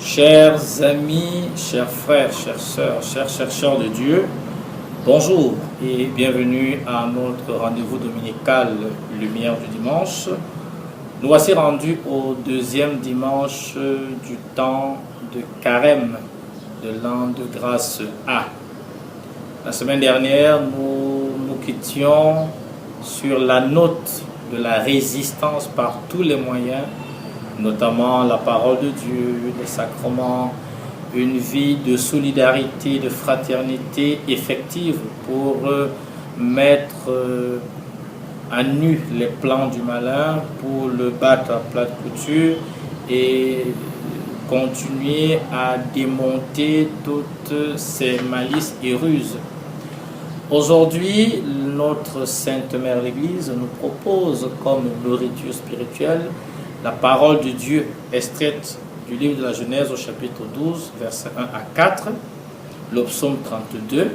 Chers amis, chers frères, chères sœurs, chers chercheurs de Dieu, bonjour et bienvenue à notre rendez-vous dominical Lumière du dimanche. Nous voici rendus au deuxième dimanche du temps de Carême de l'an de grâce A. La semaine dernière, nous nous quittions sur la note de la résistance par tous les moyens, notamment la parole de Dieu, les sacrements, une vie de solidarité, de fraternité effective pour mettre à nu les plans du malin, pour le battre à plat de couture et continuer à démonter toutes ces malices et ruses. Aujourd'hui, notre Sainte Mère l'Église nous propose comme nourriture spirituelle la parole de Dieu extraite du livre de la Genèse au chapitre 12, versets 1 à 4, le psaume 32,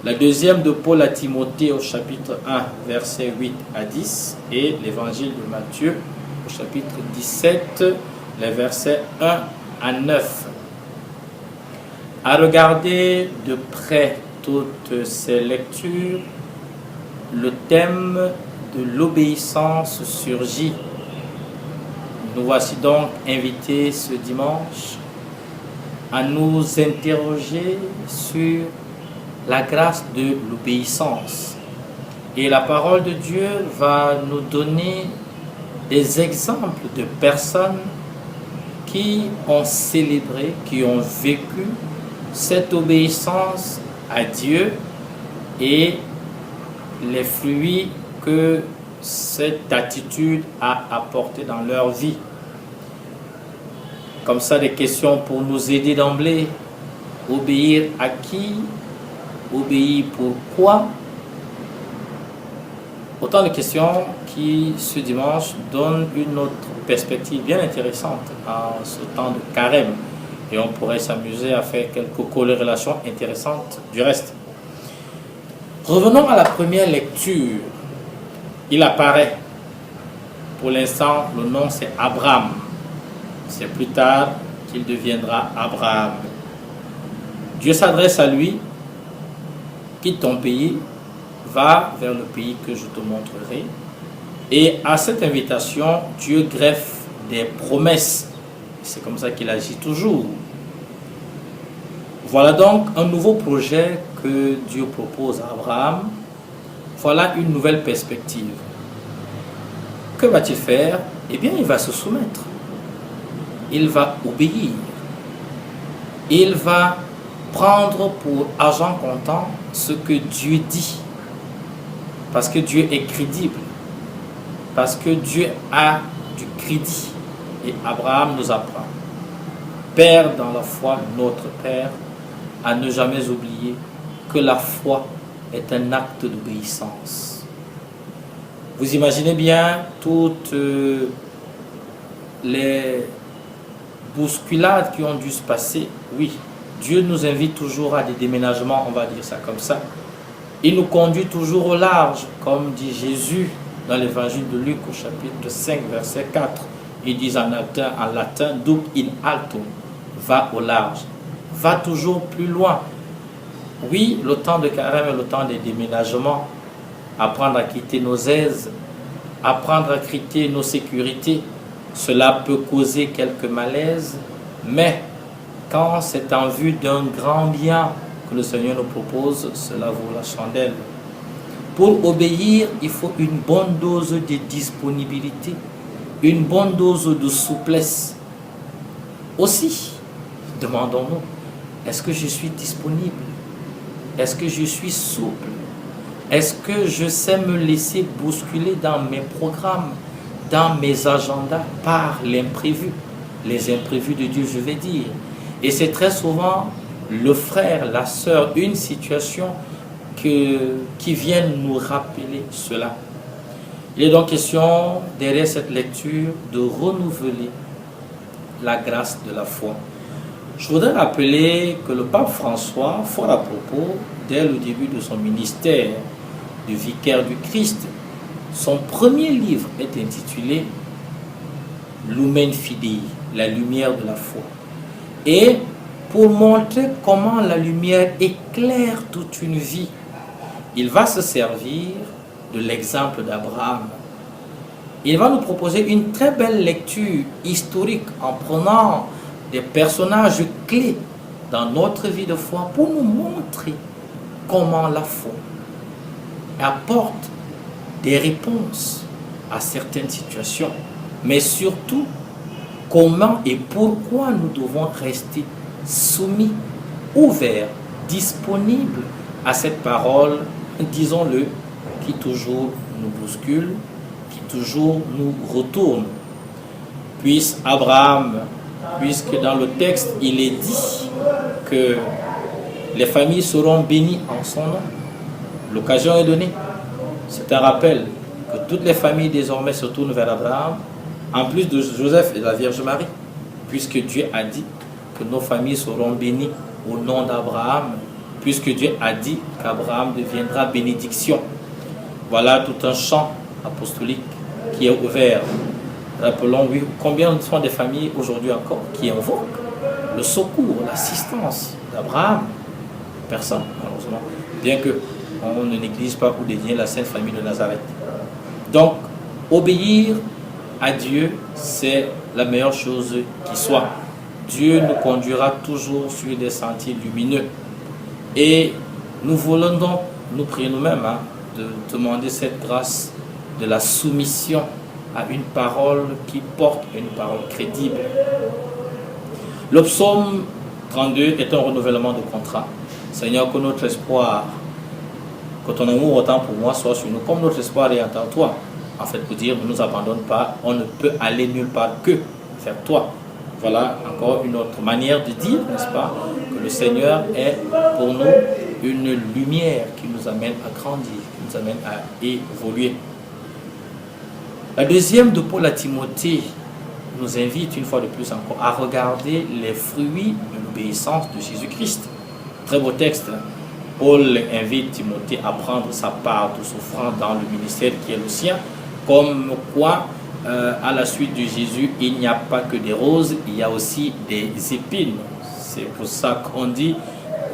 la deuxième de Paul à Timothée au chapitre 1, versets 8 à 10, et l'évangile de Matthieu au chapitre 17, les versets 1 à 9. À regarder de près toutes ces lectures, le thème de l'obéissance surgit. Nous voici donc invités ce dimanche à nous interroger sur la grâce de l'obéissance. Et la parole de Dieu va nous donner des exemples de personnes qui ont célébré, qui ont vécu cette obéissance à Dieu et les fruits que cette attitude a apporté dans leur vie. Comme ça, des questions pour nous aider d'emblée. Obéir à qui? Obéir pourquoi? Autant de questions qui, ce dimanche, donnent une autre perspective bien intéressante en ce temps de carême. Et on pourrait s'amuser à faire quelques corrélations intéressantes du reste. Revenons à la première lecture. Il apparaît, pour l'instant, le nom c'est Abraham. C'est plus tard qu'il deviendra Abraham. Dieu s'adresse à lui, quitte ton pays, va vers le pays que je te montrerai. Et à cette invitation, Dieu greffe des promesses. C'est comme ça qu'il agit toujours. Voilà donc un nouveau projet que Dieu propose à Abraham. Voilà une nouvelle perspective. Que va-t-il faire? Eh bien, il va se soumettre. Il va obéir. Il va prendre pour argent comptant ce que Dieu dit. Parce que Dieu est crédible. Parce que Dieu a du crédit. Et Abraham nous apprend, Père dans la foi, notre Père, à ne jamais oublier que la foi est un acte d'obéissance. Vous imaginez bien toutes les bousculades qui ont dû se passer. Oui, Dieu nous invite toujours à des déménagements, on va dire ça comme ça. Il nous conduit toujours au large, comme dit Jésus dans l'évangile de Luc au chapitre 5, verset 4. Ils disent en latin, duc in alto, va au large, va toujours plus loin. Oui, le temps de carême est le temps des déménagements, apprendre à quitter nos aises, apprendre à quitter nos sécurités. Cela peut causer quelques malaises, mais quand c'est en vue d'un grand bien que le Seigneur nous propose, cela vaut la chandelle. Pour obéir, il faut une bonne dose de disponibilité, une bonne dose de souplesse. Aussi, demandons-nous, est-ce que je suis disponible? Est-ce que je suis souple? Est-ce que je sais me laisser bousculer dans mes programmes, dans mes agendas par l'imprévu? Les imprévus de Dieu, je vais dire. Et c'est très souvent le frère, la sœur, une situation qui vient nous rappeler cela. Il est donc question, derrière cette lecture, de renouveler la grâce de la foi. Je voudrais rappeler que le pape François, fort à propos, dès le début de son ministère de vicaire du Christ, son premier livre est intitulé Lumen Fidei, la lumière de la foi. Et pour montrer comment la lumière éclaire toute une vie, il va se servir de l'exemple d'Abraham. Il va nous proposer une très belle lecture historique en prenant des personnages clés dans notre vie de foi pour nous montrer comment la foi apporte des réponses à certaines situations, mais surtout comment et pourquoi nous devons rester soumis, ouverts, disponibles à cette parole, disons-le, qui toujours nous bouscule, qui toujours nous retourne. Puisse Abraham, puisque dans le texte il est dit que les familles seront bénies en son nom, l'occasion est donnée. C'est un rappel que toutes les familles désormais se tournent vers Abraham, en plus de Joseph et de la Vierge Marie, puisque Dieu a dit que nos familles seront bénies au nom d'Abraham, puisque Dieu a dit qu'Abraham deviendra bénédiction. Voilà tout un champ apostolique qui est ouvert. Rappelons, oui, combien sont des familles aujourd'hui encore qui invoquent le secours, l'assistance d'Abraham? Personne, malheureusement. Bien que on ne néglige pas ou dédier la Sainte Famille de Nazareth. Donc, obéir à Dieu, c'est la meilleure chose qui soit. Dieu nous conduira toujours sur des sentiers lumineux. Et nous voulons donc, nous prier nous-mêmes, de demander cette grâce de la soumission à une parole qui porte une parole crédible. Le psaume 32 est un renouvellement de contrat. Seigneur, que notre espoir, que ton amour autant pour moi soit sur nous, comme notre espoir est en toi. En fait, pour dire, ne nous abandonne pas, on ne peut aller nulle part que vers toi. Voilà encore une autre manière de dire, n'est-ce pas, que le Seigneur est pour nous une lumière qui nous amène à grandir, qui nous amène à évoluer. La deuxième de Paul à Timothée nous invite une fois de plus encore à regarder les fruits de l'obéissance de Jésus-Christ. Très beau texte. Paul invite Timothée à prendre sa part de souffrance dans le ministère qui est le sien, comme quoi, à la suite de Jésus, il n'y a pas que des roses, il y a aussi des épines. C'est pour ça qu'on dit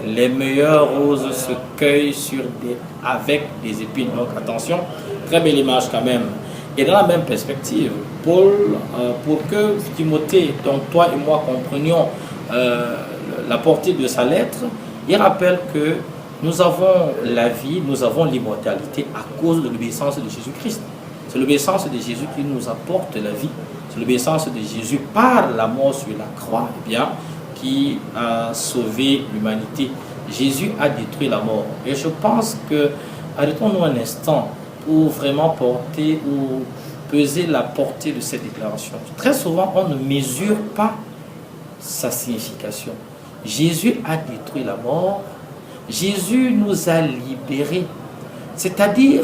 les meilleures roses se cueillent avec des épines. Donc attention, très belle image quand même. Et dans la même perspective, Paul, pour que Timothée, donc toi et moi, comprenions la portée de sa lettre, il rappelle que nous avons la vie, nous avons l'immortalité à cause de l'obéissance de Jésus-Christ. C'est l'obéissance de Jésus qui nous apporte la vie. C'est l'obéissance de Jésus par la mort sur la croix, qui a sauvé l'humanité. Jésus a détruit la mort. Et je pense que, arrêtons-nous un instant pour vraiment porter ou peser la portée de cette déclaration. Très souvent, on ne mesure pas sa signification. Jésus a détruit la mort. Jésus nous a libérés. C'est-à-dire,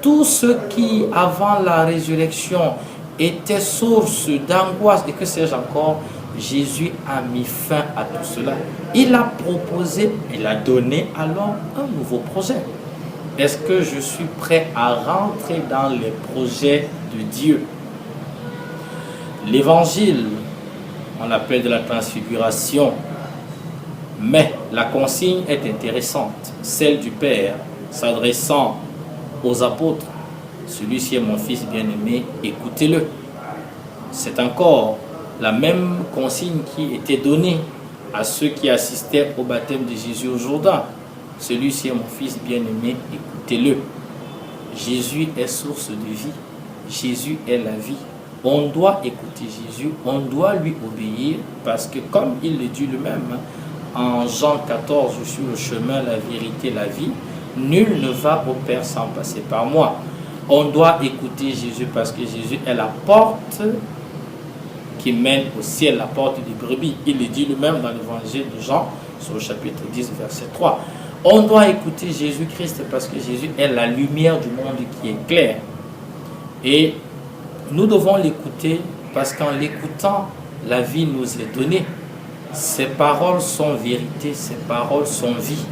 tout ce qui, avant la résurrection, était source d'angoisse, et que sais-je encore, Jésus a mis fin à tout cela. Il a proposé, il a donné alors un nouveau projet. Est-ce que je suis prêt à rentrer dans les projets de Dieu? L'évangile, on l'appelle de la transfiguration, mais la consigne est intéressante, celle du Père s'adressant aux apôtres. Celui-ci est mon fils bien-aimé, écoutez-le. C'est encore la même consigne qui était donnée à ceux qui assistaient au baptême de Jésus au Jourdain. Celui-ci est mon fils bien-aimé, écoutez-le. Jésus est source de vie. Jésus est la vie. On doit écouter Jésus, on doit lui obéir, parce que comme il le dit lui-même, en Jean 14, je suis le chemin, la vérité, la vie. Nul ne va au Père sans passer par moi. On doit écouter Jésus parce que Jésus est la porte qui mène au ciel, la porte des brebis. Il le dit lui-même dans l'évangile de Jean, sur le chapitre 10, verset 3. On doit écouter Jésus-Christ parce que Jésus est la lumière du monde qui est claire. Et nous devons l'écouter parce qu'en l'écoutant, la vie nous est donnée. Ses paroles sont vérité, ses paroles sont vie.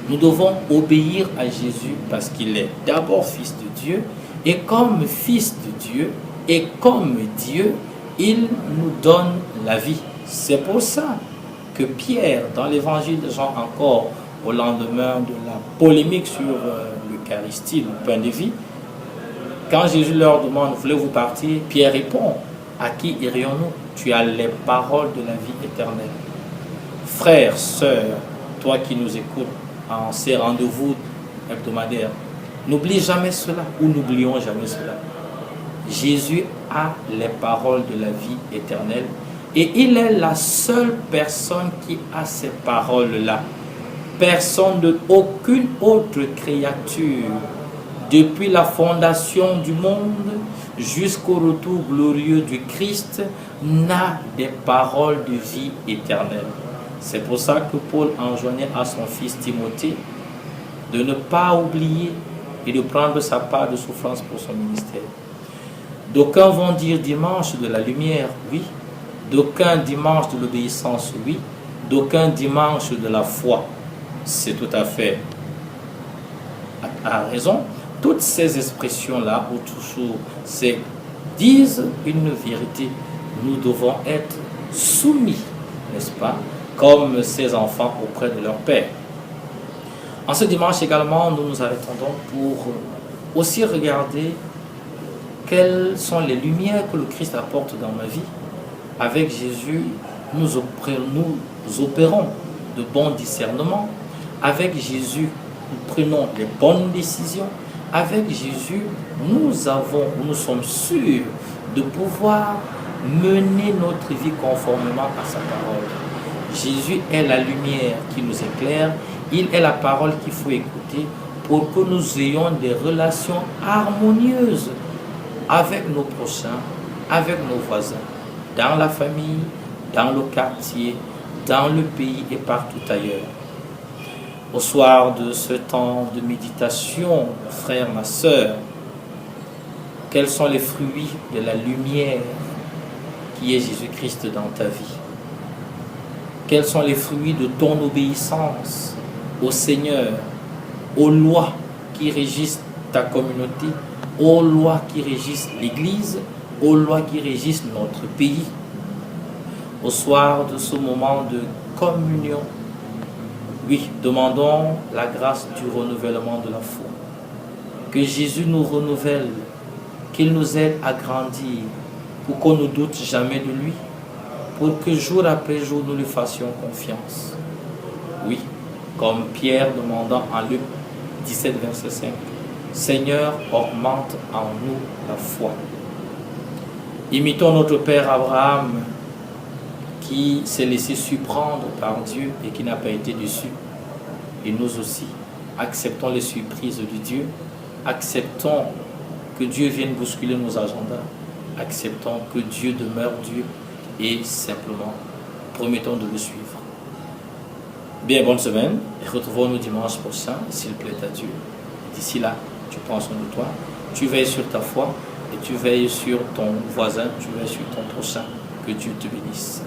Nous devons obéir à Jésus parce qu'il est d'abord fils de Dieu, et comme fils de Dieu, et comme Dieu, il nous donne la vie. C'est pour ça que Pierre, dans l'évangile de Jean encore, au lendemain de la polémique sur l'Eucharistie, le pain de vie, quand Jésus leur demande, voulez-vous partir? Pierre répond, à qui irions-nous? Tu as les paroles de la vie éternelle. Frères, sœurs, toi qui nous écoutes en ces rendez-vous hebdomadaires, n'oublie jamais cela, ou n'oublions jamais cela. Jésus a les paroles de la vie éternelle et il est la seule personne qui a ces paroles-là. Personne aucune autre créature, depuis la fondation du monde jusqu'au retour glorieux du Christ, n'a des paroles de vie éternelle. C'est pour ça que Paul enjoignait à son fils Timothée de ne pas oublier et de prendre sa part de souffrance pour son ministère. D'aucuns vont dire dimanche de la lumière, oui. D'aucuns dimanche de l'obéissance, oui. D'aucuns dimanche de la foi. C'est tout à fait à raison. Toutes ces expressions-là, ou toujours, disent une vérité. Nous devons être soumis, n'est-ce pas, comme ces enfants auprès de leur Père. En ce dimanche également, nous nous arrêtons donc pour aussi regarder quelles sont les lumières que le Christ apporte dans ma vie. Avec Jésus, nous opérons de bons discernements. Avec Jésus, nous prenons les bonnes décisions. Avec Jésus, nous sommes sûrs de pouvoir mener notre vie conformément à sa parole. Jésus est la lumière qui nous éclaire. Il est la parole qu'il faut écouter pour que nous ayons des relations harmonieuses avec nos prochains, avec nos voisins, dans la famille, dans le quartier, dans le pays et partout ailleurs. Au soir de ce temps de méditation, mon frère, ma soeur, quels sont les fruits de la lumière qui est Jésus-Christ dans ta vie? Quels sont les fruits de ton obéissance au Seigneur, aux lois qui régissent ta communauté, aux lois qui régissent l'Église, aux lois qui régissent notre pays? Au soir de ce moment de communion, oui, demandons la grâce du renouvellement de la foi. Que Jésus nous renouvelle, qu'il nous aide à grandir, pour qu'on ne doute jamais de lui, pour que jour après jour nous lui fassions confiance. Oui, comme Pierre demandant en Luc 17, verset 5, Seigneur, augmente en nous la foi. Imitons notre Père Abraham, qui s'est laissé surprendre par Dieu et qui n'a pas été déçu. Et nous aussi, acceptons les surprises de Dieu, acceptons que Dieu vienne bousculer nos agendas, acceptons que Dieu demeure Dieu et simplement promettons de le suivre. Bien, bonne semaine et retrouvons-nous dimanche prochain, s'il plaît à Dieu. D'ici là, tu prends soin de toi, tu veilles sur ta foi et tu veilles sur ton voisin, tu veilles sur ton prochain. Que Dieu te bénisse.